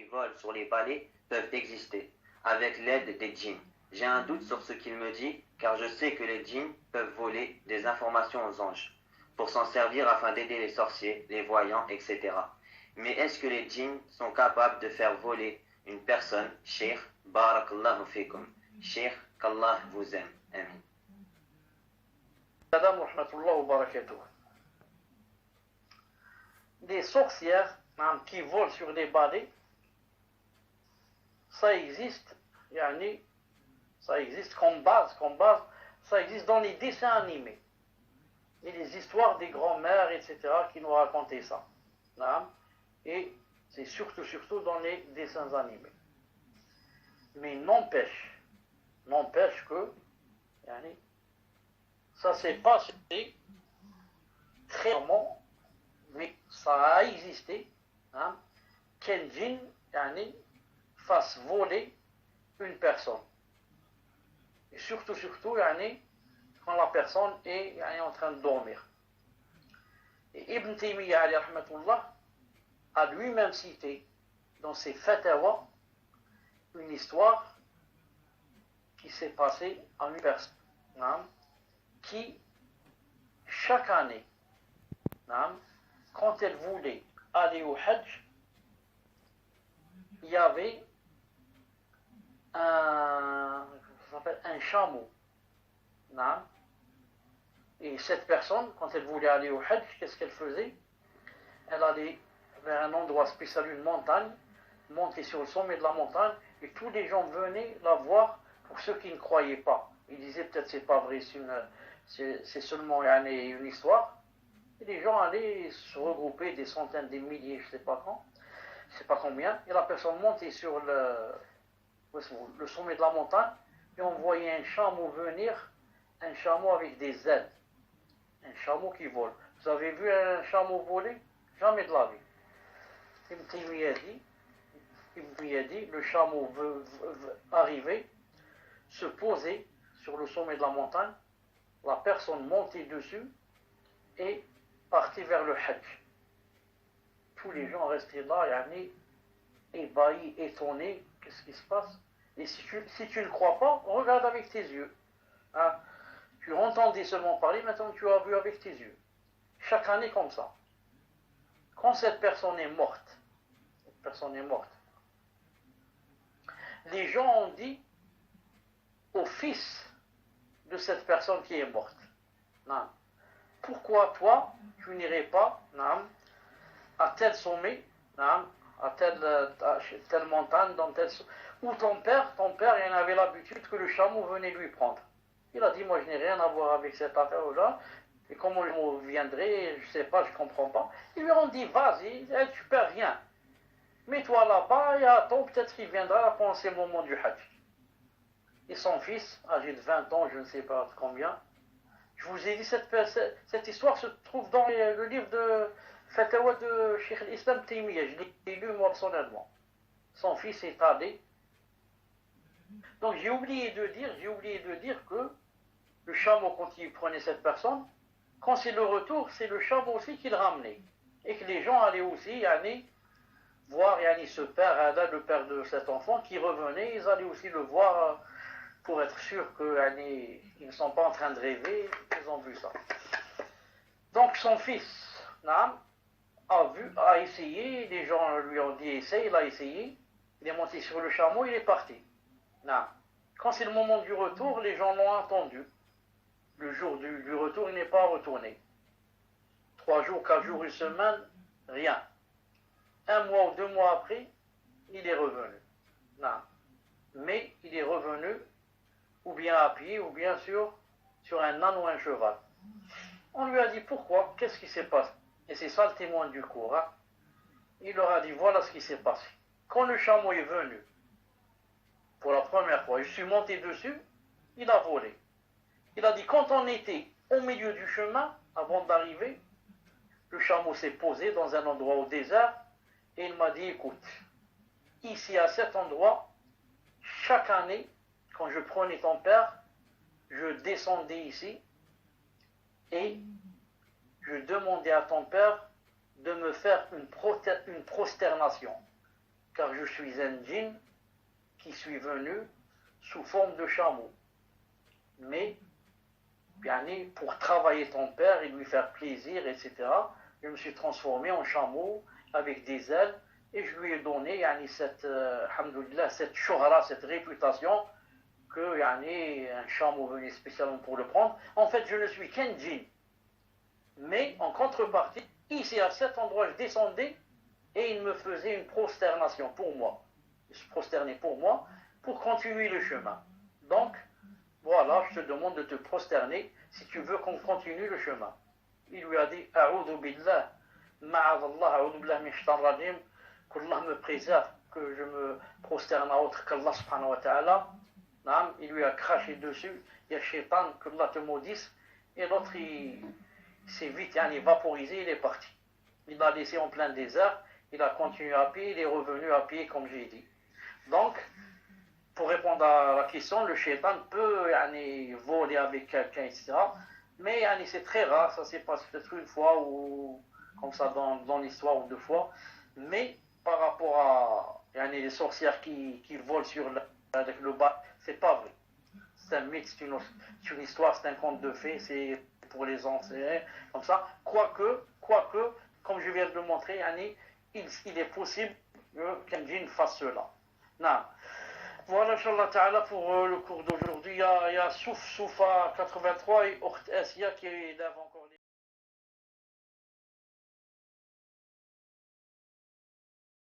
qui volent sur les balais peuvent exister, avec l'aide des djinns. J'ai un doute sur ce qu'il me dit, car je sais que les djinns peuvent voler des informations aux anges, pour s'en servir afin d'aider les sorciers, les voyants, etc. Mais est-ce que les djinns sont capables de faire voler une personne, Cheikh, barakallahu fikum, Cheikh, qu'Allah vous aime, amin. Salam wa rahmatullah wa barakatuh. Des sorcières qui volent sur des balais, ça existe, ça existe comme base, ça existe dans les dessins animés. Et les histoires des grands-mères, etc., qui nous racontaient ça. Et c'est surtout dans les dessins animés. Mais n'empêche que, ça s'est passé très rarement, mais ça a existé, qu'un djinn fasse voler une personne. Et surtout, quand la personne est en train de dormir. Et Ibn Taymiyyah alayhi rahmatullah a lui-même cité dans ses fatawa une histoire qui s'est passée à une personne qui, chaque année, quand elle voulait aller au Hajj, il y avait un chameau. Et cette personne, quand elle voulait aller au Hajj, qu'est-ce qu'elle faisait? Elle allait vers un endroit spécial, une montagne, monter sur le sommet de la montagne, et tous les gens venaient la voir pour ceux qui ne croyaient pas. Ils disaient peut-être c'est pas vrai, c'est seulement une histoire. Et les gens allaient se regrouper, des centaines, des milliers, je ne sais pas quand, je ne sais pas combien, et la personne montait sur le sommet de la montagne, et on voyait un chameau venir, un chameau avec des ailes, un chameau qui vole. Vous avez vu un chameau voler? Jamais de la vie. Ibn Taymiyyah dit, le chameau veut arriver, se poser sur le sommet de la montagne, la personne montait dessus et partait vers le Hajj. Tous les gens restaient là, ébahis, étonnés, qu'est-ce qui se passe? Et si tu ne crois pas, regarde avec tes yeux. Tu entendais seulement parler, maintenant tu as vu avec tes yeux. Chaque année comme ça. Quand cette personne est morte, les gens ont dit au fils de cette personne qui est morte, pourquoi toi, tu n'irais pas à tel sommet, à telle montagne, où ton père, il en avait l'habitude que le chameau venait lui prendre. Il a dit, moi je n'ai rien à voir avec cette affaire-là, et comment je viendrai, je ne sais pas, je ne comprends pas. Ils lui ont dit, vas-y, tu ne perds rien. Mets-toi là-bas et attends, peut-être qu'il viendra pendant ces moments du Hajj. Et son fils, âgé de 20 ans, je ne sais pas combien, je vous ai dit, cette histoire se trouve dans le livre de Fatawa de Cheikh al-Islam Taymiyyah. Je l'ai lu moi personnellement. Son fils est allé. Donc j'ai oublié de dire que le chameau, quand il prenait cette personne, quand c'est le retour, c'est le chameau aussi qui le ramenait. Et que les gens allaient aussi voir ce père, le père de cet enfant qui revenait, ils allaient aussi le voir pour être sûrs qu'ils ne sont pas en train de rêver, ils ont vu ça. Donc son fils a essayé, les gens lui ont dit essaye, il a essayé, il est monté sur le chameau, il est parti. Quand c'est le moment du retour, les gens l'ont entendu. Le jour du retour, il n'est pas retourné. 3 jours, 4 jours, une semaine, rien. 1 mois ou 2 mois après, il est revenu. Mais il est revenu ou bien à pied, ou bien sur un âne ou un cheval. On lui a dit pourquoi, qu'est-ce qui s'est passé? Et c'est ça le témoin du cours. Il leur a dit voilà ce qui s'est passé. Quand le chameau est venu, pour la première fois, je suis monté dessus, il a volé. Il a dit quand on était au milieu du chemin, avant d'arriver, le chameau s'est posé dans un endroit au désert, et il m'a dit écoute, ici à cet endroit, chaque année, quand je prenais ton père, je descendais ici et je demandais à ton père de me faire une prosternation. car je suis un djinn qui suis venu sous forme de chameau. Mais, pour travailler ton père et lui faire plaisir, etc., je me suis transformé en chameau avec des ailes et je lui ai donné cette shuhra, cette réputation que un chameau venait spécialement pour le prendre. En fait, je ne suis qu'un djinn. Mais en contrepartie, ici à cet endroit, je descendais et il me faisait une prosternation pour moi. Il se prosternait pour moi pour continuer le chemin. Donc, voilà, je te demande de te prosterner si tu veux qu'on continue le chemin. Il lui a dit A'udhu billah, ma'adallah, a'udhu billah min shaitan rajim, qu'Allah me préserve, que je me prosterne à autre qu'Allah subhanahu wa ta'ala. Il lui a craché dessus, il y a shaitan, qu'Allah te maudisse, et l'autre il s'est vite vaporisé, il est parti. Il l'a laissé en plein désert, il a continué à pied, il est revenu à pied comme j'ai dit. Donc, pour répondre à la question, le shaitan peut voler avec quelqu'un, etc. Mais c'est très rare, ça s'est passé peut-être une fois ou comme ça dans l'histoire ou deux fois. Mais par rapport à les sorcières qui volent avec le bas, c'est pas vrai. C'est un mythe, c'est une histoire, c'est un conte de fées, c'est pour les anciens, comme ça. Quoique, comme je viens de le montrer, il est possible qu'un djinn fasse cela. Non. Voilà, Inch'Allah Ta'ala, pour le cours d'aujourd'hui. Il y a Soufa 83 et Okht Asia qui est d'avant.